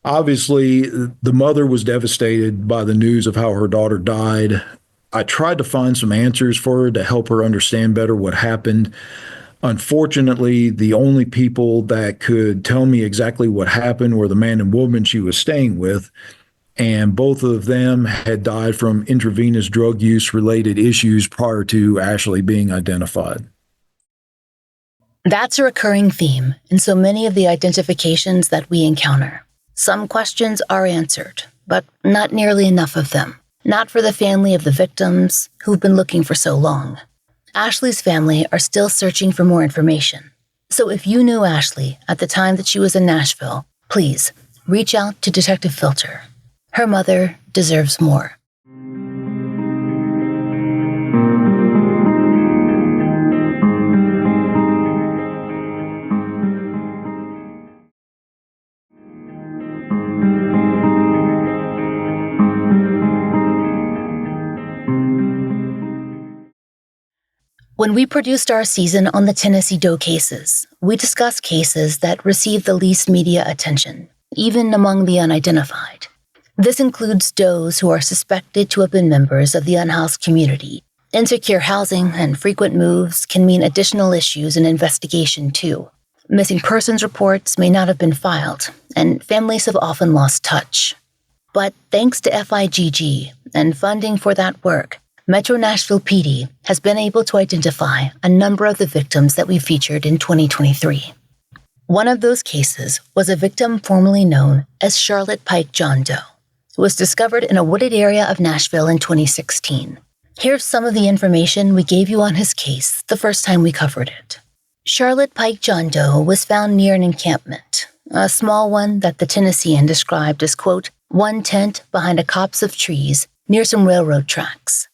Obviously, the mother was devastated by the news of how her daughter died. I tried to find some answers for her to help her understand better what happened. Unfortunately, the only people that could tell me exactly what happened were the man and woman she was staying with, and both of them had died from intravenous drug use related issues prior to Ashley being identified. That's a recurring theme in so many of the identifications that we encounter. Some questions are answered, but not nearly enough of them. Not for the family of the victims who've been looking for so long. Ashley's family are still searching for more information. So if you knew Ashley at the time that she was in Nashville, please reach out to Detective Filter. Her mother deserves more. When we produced our season on the Tennessee Doe cases, we discussed cases that received the least media attention, even among the unidentified. This includes does who are suspected to have been members of the unhoused community. Insecure housing and frequent moves can mean additional issues in investigation, too. Missing persons reports may not have been filed, and families have often lost touch. But thanks to FIGG and funding for that work, Metro Nashville PD has been able to identify a number of the victims that we featured in 2023. One of those cases was a victim formerly known as Charlotte Pike John Doe, who was discovered in a wooded area of Nashville in 2016. Here's some of the information we gave you on his case the first time we covered it. Charlotte Pike John Doe was found near an encampment, a small one that the Tennessean described as, quote, one tent behind a copse of trees near some railroad tracks.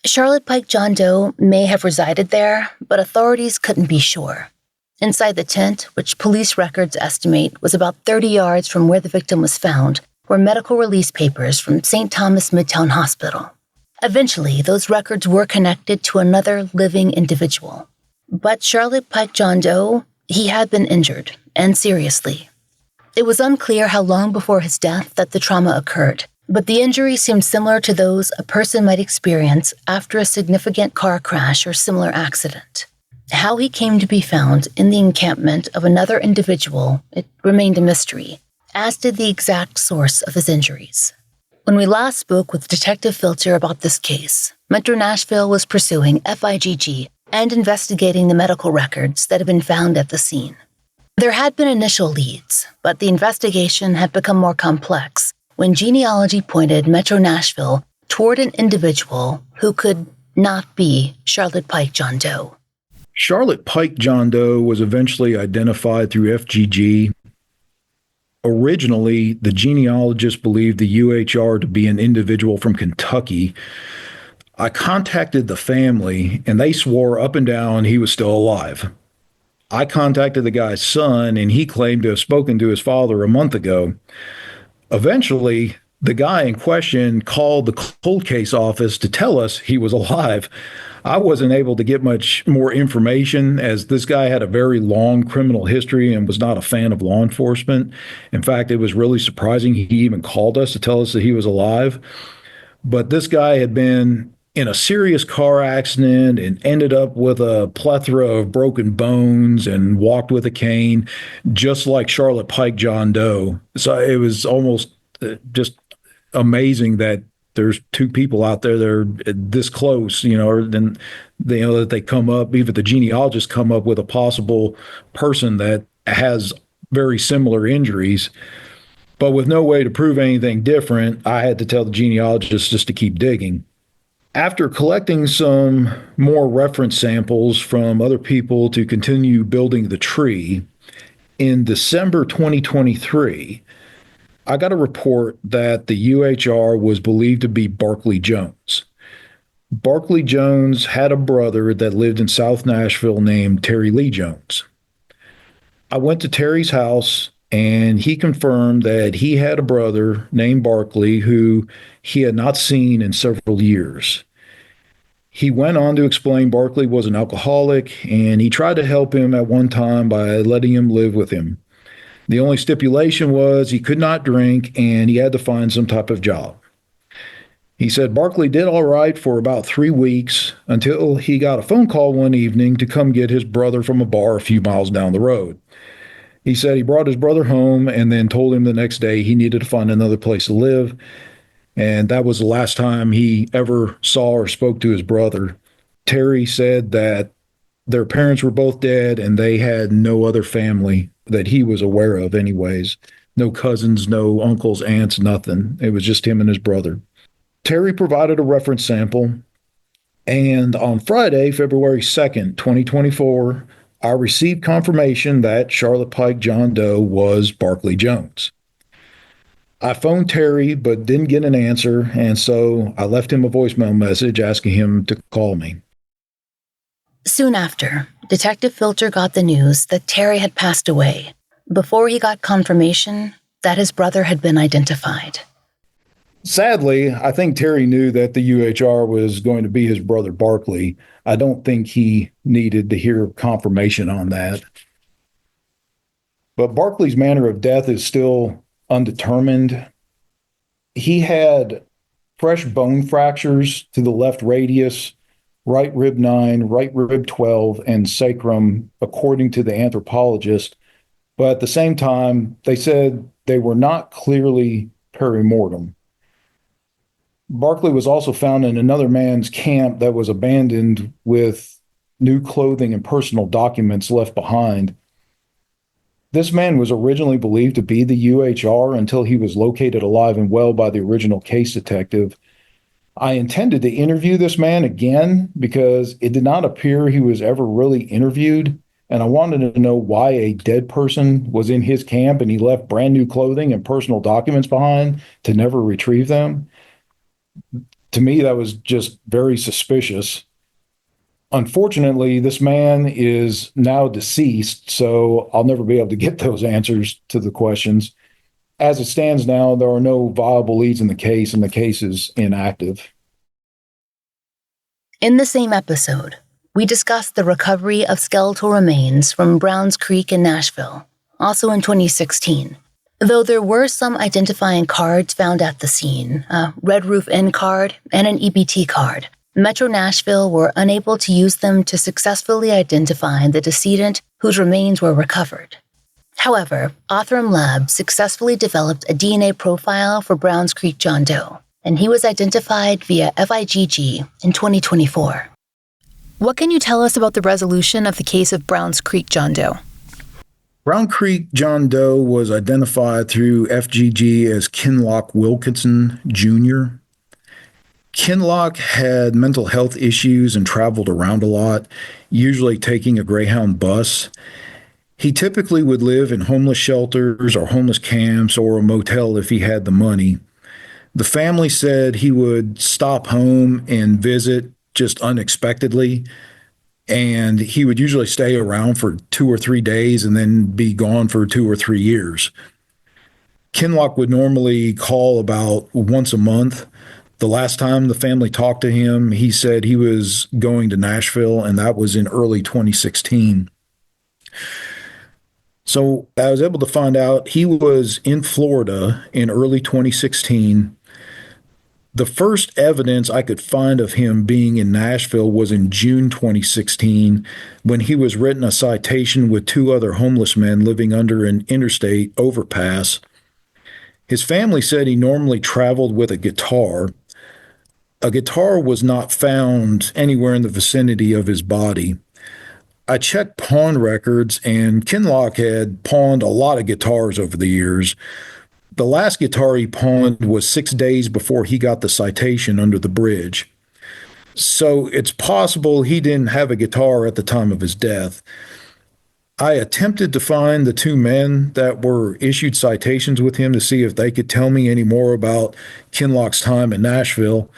Charlotte Pike John Doe may have resided there, but authorities couldn't be sure. Inside the tent, which police records estimate was about 30 yards from where the victim was found, were medical release papers from St. Thomas Midtown Hospital. Eventually, those records were connected to another living individual. But Charlotte Pike John Doe, he had been injured, and seriously. It was unclear how long before his death that the trauma occurred, but the injury seemed similar to those a person might experience after a significant car crash or similar accident. How he came to be found in the encampment of another individual, it remained a mystery, as did the exact source of his injuries. When we last spoke with Detective Filter about this case, Metro Nashville was pursuing FIGG and investigating the medical records that had been found at the scene. There had been initial leads, but the investigation had become more complex when genealogy pointed Metro Nashville toward an individual who could not be Charlotte Pike John Doe. Charlotte Pike John Doe was eventually identified through FGG. Originally, the genealogist believed the UHR to be an individual from Kentucky. I contacted the family, and they swore up and down he was still alive. I contacted the guy's son, and he claimed to have spoken to his father a month ago. Eventually, the guy in question called the cold case office to tell us he was alive. I wasn't able to get much more information as this guy had a very long criminal history and was not a fan of law enforcement. In fact, it was really surprising he even called us to tell us that he was alive. But this guy had been in a serious car accident and ended up with a plethora of broken bones and walked with a cane, just like Charlotte Pike John Doe. So it was almost just amazing that there's two people out there that are this close, then that they come up, even the genealogists come up with a possible person that has very similar injuries. But with no way to prove anything different, I had to tell the genealogists just to keep digging. After collecting some more reference samples from other people to continue building the tree, in December 2023, I got a report that the UHR was believed to be Barkley Jones. Barkley Jones had a brother that lived in South Nashville named Terry Lee Jones. I went to Terry's house, and he confirmed that he had a brother named Barkley who he had not seen in several years. He went on to explain Barkley was an alcoholic, and he tried to help him at one time by letting him live with him. The only stipulation was he could not drink, and he had to find some type of job. He said Barkley did all right for about 3 weeks until he got a phone call one evening to come get his brother from a bar a few miles down the road. He said he brought his brother home and then told him the next day he needed to find another place to live. And that was the last time he ever saw or spoke to his brother. Terry said that Their parents were both dead, and they had no other family that he was aware of, anyways. No cousins, no uncles, aunts, nothing. It was just him and his brother. Terry provided a reference sample, and on Friday, February 2nd, 2024, I received confirmation that Charlotte Pike John Doe was Barkley Jones. I phoned Terry but didn't get an answer, and so I left him a voicemail message asking him to call me. Soon after, Detective Filter got the news that Terry had passed away before he got confirmation that his brother had been identified. Sadly, I think Terry knew that the UHR was going to be his brother Barkley. I don't think he needed to hear confirmation on that. But Barkley's manner of death is still undetermined. He had fresh bone fractures to the left radius, right rib 9, right rib 12, and sacrum, according to the anthropologist. But at the same time, they said they were not clearly perimortem. Barkley was also found in another man's camp that was abandoned with new clothing and personal documents left behind. This man was originally believed to be the UHR until he was located alive and well by the original case detective. I intended to interview this man again because it did not appear he was ever really interviewed, and I wanted to know why a dead person was in his camp and he left brand new clothing and personal documents behind to never retrieve them. To me, that was just very suspicious. Unfortunately, this man is now deceased, so I'll never be able to get those answers to the questions. As it stands now, there are no viable leads in the case, and the case is inactive. In the same episode, we discussed the recovery of skeletal remains from Browns Creek in Nashville, also in 2016. Though there were some identifying cards found at the scene, a Red Roof Inn card and an EBT card, Metro Nashville were unable to use them to successfully identify the decedent whose remains were recovered. However, Othram Labs successfully developed a DNA profile for Browns Creek John Doe, and he was identified via FIGG in 2024. What can you tell us about the resolution of the case of Browns Creek John Doe? Brown Creek John Doe was identified through FGG as Kinlock Wilkinson Jr. Kinlock had mental health issues and traveled around a lot, usually taking a Greyhound bus. He typically would live in homeless shelters or homeless camps or a motel if he had the money. The family said he would stop home and visit just unexpectedly, and he would usually stay around for 2 or 3 days and then be gone for 2 or 3 years. Kinlock would normally call about once a month. The last time the family talked to him, he said he was going to Nashville, and that was in early 2016. So I was able to find out he was in Florida in early 2016. The first evidence I could find of him being in Nashville was in June 2016 when he was written a citation with 2 other homeless men living under an interstate overpass. His family said he normally traveled with a guitar. A guitar was not found anywhere in the vicinity of his body. I checked pawn records, and Kinlock had pawned a lot of guitars over the years. The last guitar he pawned was 6 days before he got the citation under the bridge. So it's possible he didn't have a guitar at the time of his death. I attempted to find the 2 men that were issued citations with him to see if they could tell me any more about Kinlock's time in Nashville.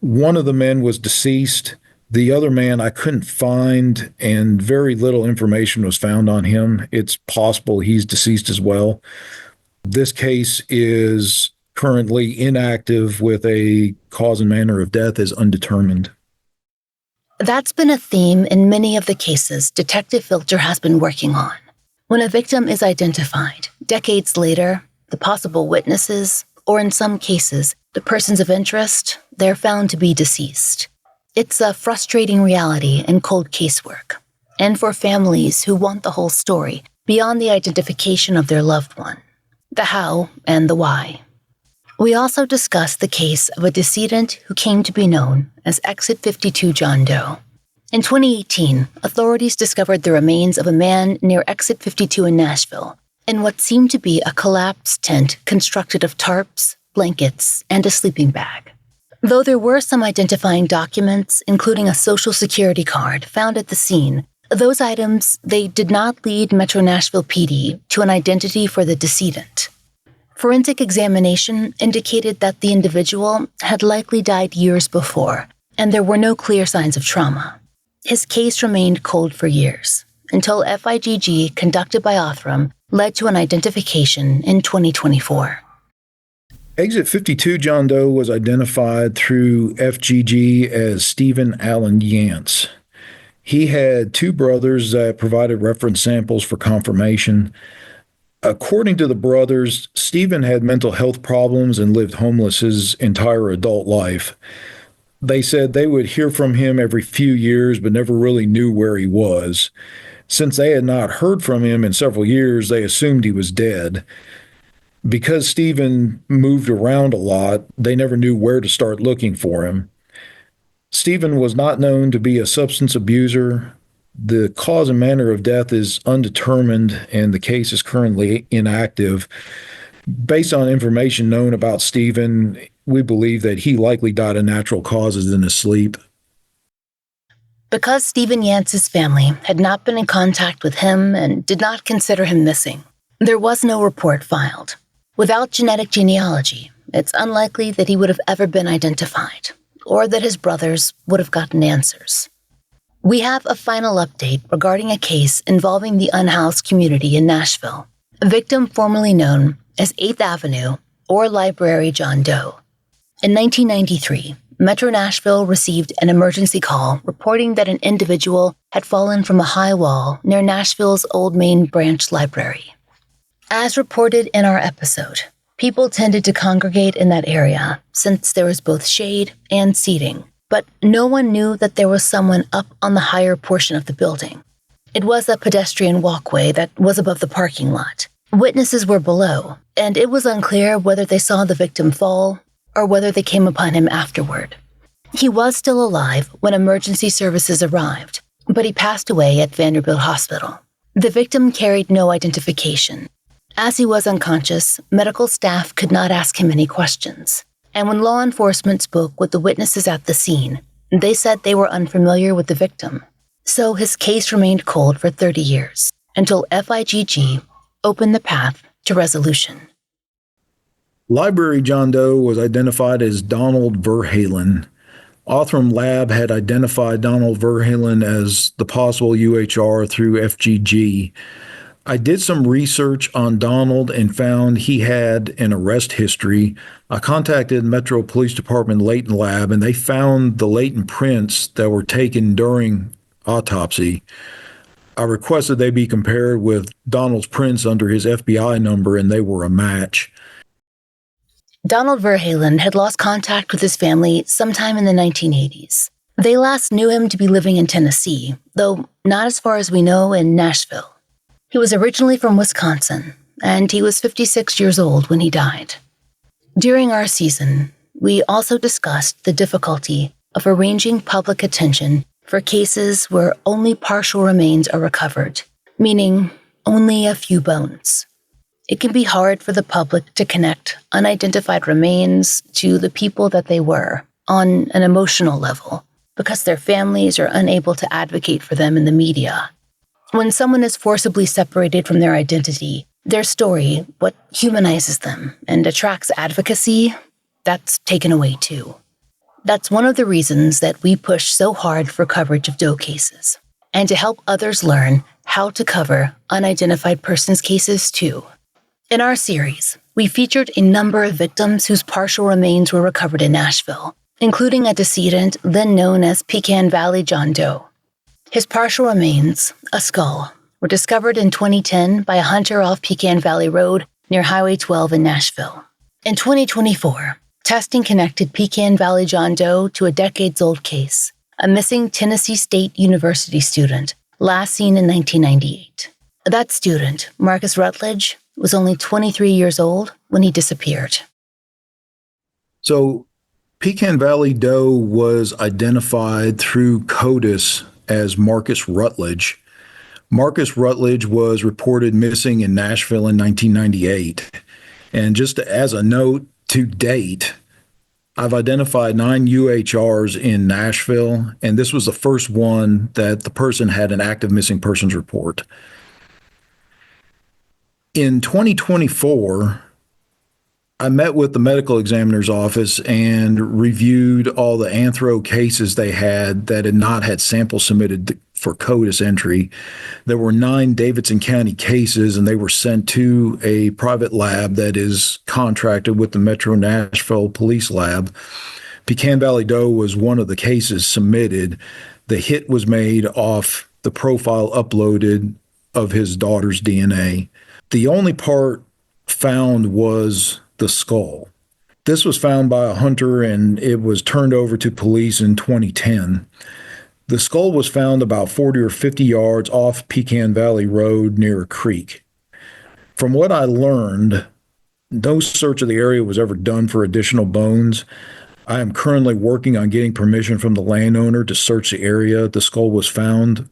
One of the men was deceased. The other man I couldn't find, and very little information was found on him. It's possible he's deceased as well. This case is currently inactive with a cause and manner of death as undetermined. That's been a theme in many of the cases Detective Filter has been working on. When a victim is identified, decades later, the possible witnesses, or in some cases, the persons of interest, they're found to be deceased. It's a frustrating reality in cold casework, and for families who want the whole story beyond the identification of their loved one. The how and the why. We also discussed the case of a decedent who came to be known as Exit 52 John Doe. In 2018, authorities discovered the remains of a man near Exit 52 in Nashville in what seemed to be a collapsed tent constructed of tarps, blankets, and a sleeping bag. Though there were some identifying documents, including a Social Security card found at the scene, those items, they did not lead Metro Nashville PD to an identity for the decedent. Forensic examination indicated that the individual had likely died years before, and there were no clear signs of trauma. His case remained cold for years, until FIGG conducted by Othram led to an identification in 2024. Exit 52 John Doe was identified through FGG as Stephen Allen Yance. He had two brothers that provided reference samples for confirmation. According to the brothers, Stephen had mental health problems and lived homeless his entire adult life. They said they would hear from him every few years, but never really knew where he was. Since they had not heard from him in several years, they assumed he was dead. Because Stephen moved around a lot, they never knew where to start looking for him. Stephen was not known to be a substance abuser. The cause and manner of death is undetermined, and the case is currently inactive. Based on information known about Stephen, we believe that he likely died of natural causes in his sleep. Because Stephen Yance's family had not been in contact with him and did not consider him missing, there was no report filed. Without genetic genealogy, it's unlikely that he would have ever been identified, or that his brothers would have gotten answers. We have a final update regarding a case involving the unhoused community in Nashville, a victim formerly known as 8th Avenue or Library John Doe. In 1993, Metro Nashville received an emergency call reporting that an individual had fallen from a high wall near Nashville's Old Main Branch Library. As reported in our episode, people tended to congregate in that area since there was both shade and seating, but no one knew that there was someone up on the higher portion of the building. It was a pedestrian walkway that was above the parking lot. Witnesses were below, and it was unclear whether they saw the victim fall or whether they came upon him afterward. He was still alive when emergency services arrived, but he passed away at Vanderbilt Hospital. The victim carried no identification. As he was unconscious, medical staff could not ask him any questions. And when law enforcement spoke with the witnesses at the scene, they said they were unfamiliar with the victim. So his case remained cold for 30 years, until FIGG opened the path to resolution. Library John Doe was identified as Donald Verhalen. Othram Lab had identified Donald Verhalen as the possible UHR through FGG. I did some research on Donald and found he had an arrest history. I contacted Metro Police Department Latent Lab, and they found the latent prints that were taken during autopsy. I requested they be compared with Donald's prints under his FBI number, and they were a match. Donald Verhalen had lost contact with his family sometime in the 1980s. They last knew him to be living in Tennessee, though not as far as we know in Nashville. He was originally from Wisconsin, and he was 56 years old when he died. During our season, we also discussed the difficulty of arranging public attention for cases where only partial remains are recovered, meaning only a few bones. It can be hard for the public to connect unidentified remains to the people that they were on an emotional level because their families are unable to advocate for them in the media. When someone is forcibly separated from their identity, their story, what humanizes them and attracts advocacy, that's taken away too. That's one of the reasons that we push so hard for coverage of Doe cases, and to help others learn how to cover unidentified persons cases too. In our series, we featured a number of victims whose partial remains were recovered in Nashville, including a decedent then known as Pecan Valley John Doe. His partial remains, a skull, were discovered in 2010 by a hunter off Pecan Valley Road near Highway 12 in Nashville. In 2024, testing connected Pecan Valley John Doe to a decades-old case, a missing Tennessee State University student, last seen in 1998. That student, Marcus Rutledge, was only 23 years old when he disappeared. So Pecan Valley Doe was identified through CODIS as Marcus Rutledge. Marcus Rutledge was reported missing in Nashville in 1998. And just as a note, to date, I've identified 9 UHRs in Nashville, and this was the first one that the person had an active missing persons report. In 2024, I met with the medical examiner's office and reviewed all the anthro cases they had that had not had samples submitted for CODIS entry. There were 9 Davidson County cases, and they were sent to a private lab that is contracted with the Metro Nashville Police Lab. Pecan Valley Doe was one of the cases submitted. The hit was made off the profile uploaded of his daughter's DNA. The only part found was the skull. This was found by a hunter, and it was turned over to police in 2010. The skull was found about 40 or 50 yards off Pecan Valley Road near a creek. From what I learned, no search of the area was ever done for additional bones. I am currently working on getting permission from the landowner to search the area the skull was found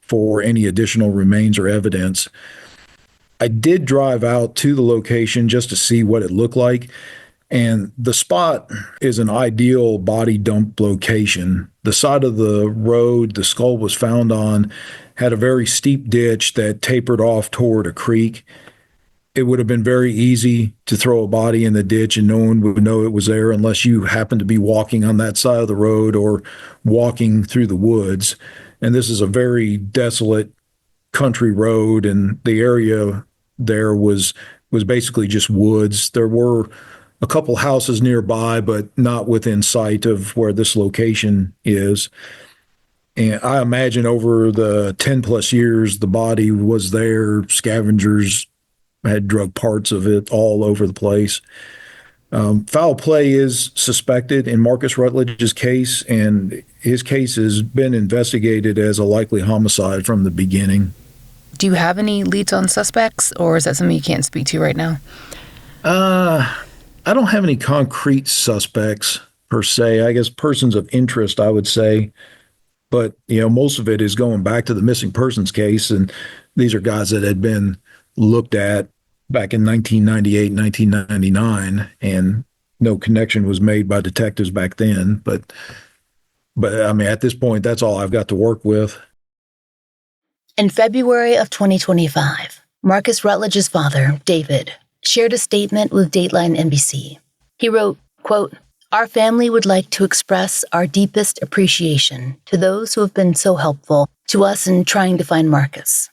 for any additional remains or evidence. I did drive out to the location just to see what it looked like, and the spot is an ideal body dump location. The side of the road the skull was found on had a very steep ditch that tapered off toward a creek. It would have been very easy to throw a body in the ditch and no one would know it was there unless you happened to be walking on that side of the road or walking through the woods. And this is a very desolate country road, and the area there was basically just woods. There were a couple houses nearby, but not within sight of where this location is. And I imagine over the 10 plus years, the body was there. Scavengers had drug parts of it all over the place. Foul play is suspected in Marcus Rutledge's case, and his case has been investigated as a likely homicide from the beginning. Do you have any leads on suspects, or is that something you can't speak to right now? I don't have any concrete suspects per se. I guess persons of interest, I would say. But, most of it is going back to the missing persons case. And these are guys that had been looked at back in 1998, 1999, and no connection was made by detectives back then. But I mean, at this point, that's all I've got to work with. In February of 2025, Marcus Rutledge's father, David, shared a statement with Dateline NBC. He wrote, quote, "Our family would like to express our deepest appreciation to those who have been so helpful to us in trying to find Marcus."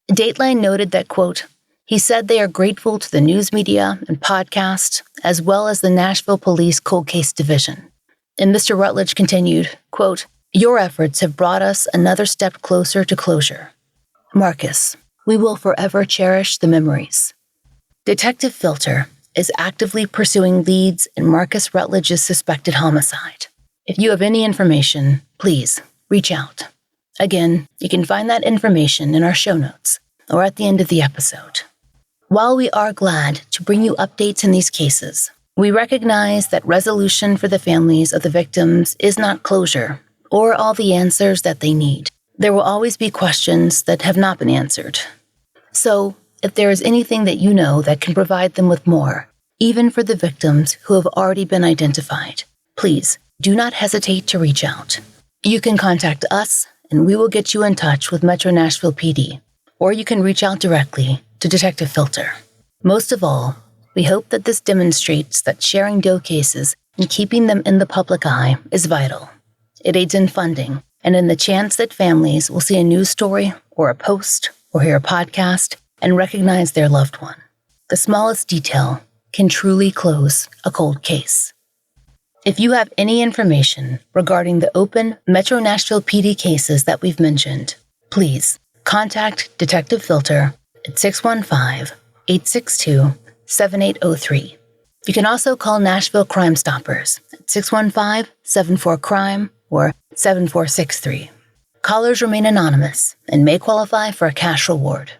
Dateline noted that, quote, "He said they are grateful to the news media and podcast, as well as the Nashville Police Cold Case Division." And Mr. Rutledge continued, quote, "Your efforts have brought us another step closer to closure. Marcus, we will forever cherish the memories." Detective Filter is actively pursuing leads in Marcus Rutledge's suspected homicide. If you have any information, please reach out. Again, you can find that information in our show notes or at the end of the episode. While we are glad to bring you updates in these cases, we recognize that resolution for the families of the victims is not closure or all the answers that they need. There will always be questions that have not been answered. So, if there is anything that you know that can provide them with more, even for the victims who have already been identified, please do not hesitate to reach out. You can contact us, and we will get you in touch with Metro Nashville PD, or you can reach out directly to Detective Filter. Most of all, we hope that this demonstrates that sharing Doe cases and keeping them in the public eye is vital. It aids in funding and in the chance that families will see a news story or a post or hear a podcast and recognize their loved one. The smallest detail can truly close a cold case. If you have any information regarding the open Metro Nashville PD cases that we've mentioned, please contact Detective Filter at 615-862-7803. You can also call Nashville Crime Stoppers at 615-74-CRIME or 7463. Callers remain anonymous and may qualify for a cash reward.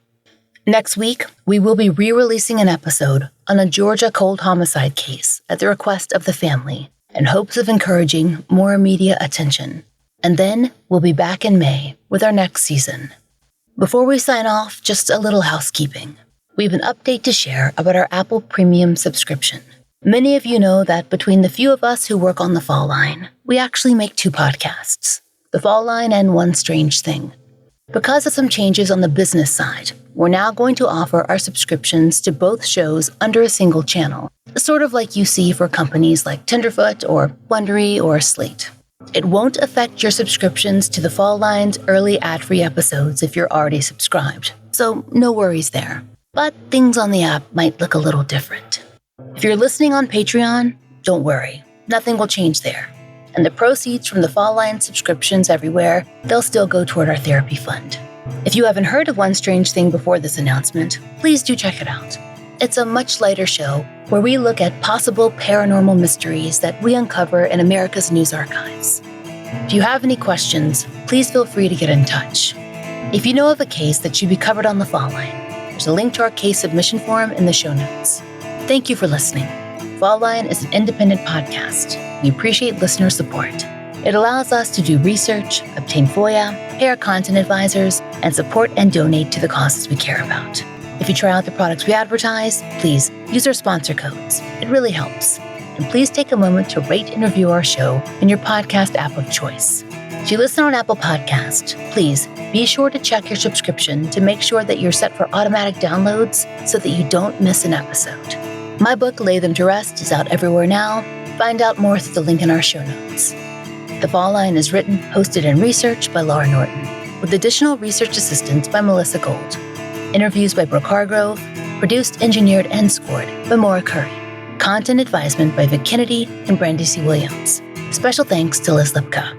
Next week, we will be re-releasing an episode on a Georgia cold homicide case at the request of the family in hopes of encouraging more media attention. And then we'll be back in May with our next season. Before we sign off, just a little housekeeping. We have an update to share about our Apple Premium subscription. Many of you know that between the few of us who work on The Fall Line, we actually make 2 podcasts, The Fall Line and One Strange Thing. Because of some changes on the business side, we're now going to offer our subscriptions to both shows under a single channel, sort of like you see for companies like Tenderfoot or Wondery or Slate. It won't affect your subscriptions to The Fall Line's early ad-free episodes if you're already subscribed, so no worries there. But things on the app might look a little different. If you're listening on Patreon, don't worry, nothing will change there. And the proceeds from the Fall Line subscriptions everywhere, they'll still go toward our therapy fund. If you haven't heard of One Strange Thing before this announcement, please do check it out. It's a much lighter show where we look at possible paranormal mysteries that we uncover in America's news archives. If you have any questions, please feel free to get in touch. If you know of a case that should be covered on the Fall Line, there's a link to our case submission form in the show notes. Thank you for listening. Fall Line is an independent podcast. We appreciate listener support. It allows us to do research, obtain FOIA, pay our content advisors, and support and donate to the causes we care about. If you try out the products we advertise, please use our sponsor codes. It really helps. And please take a moment to rate and review our show in your podcast app of choice. If you listen on Apple Podcast, please be sure to check your subscription to make sure that you're set for automatic downloads so that you don't miss an episode. My book, Lay Them to Rest, is out everywhere now. Find out more through the link in our show notes. The Fall Line is written, hosted, and researched by Laurah Norton, with additional research assistance by Melissa Gold. Interviews by Brooke Hargrove, produced, engineered, and scored by Maura Curry. Content advisement by Vic Kennedy and Brandy C. Williams. Special thanks to Liz Lipka.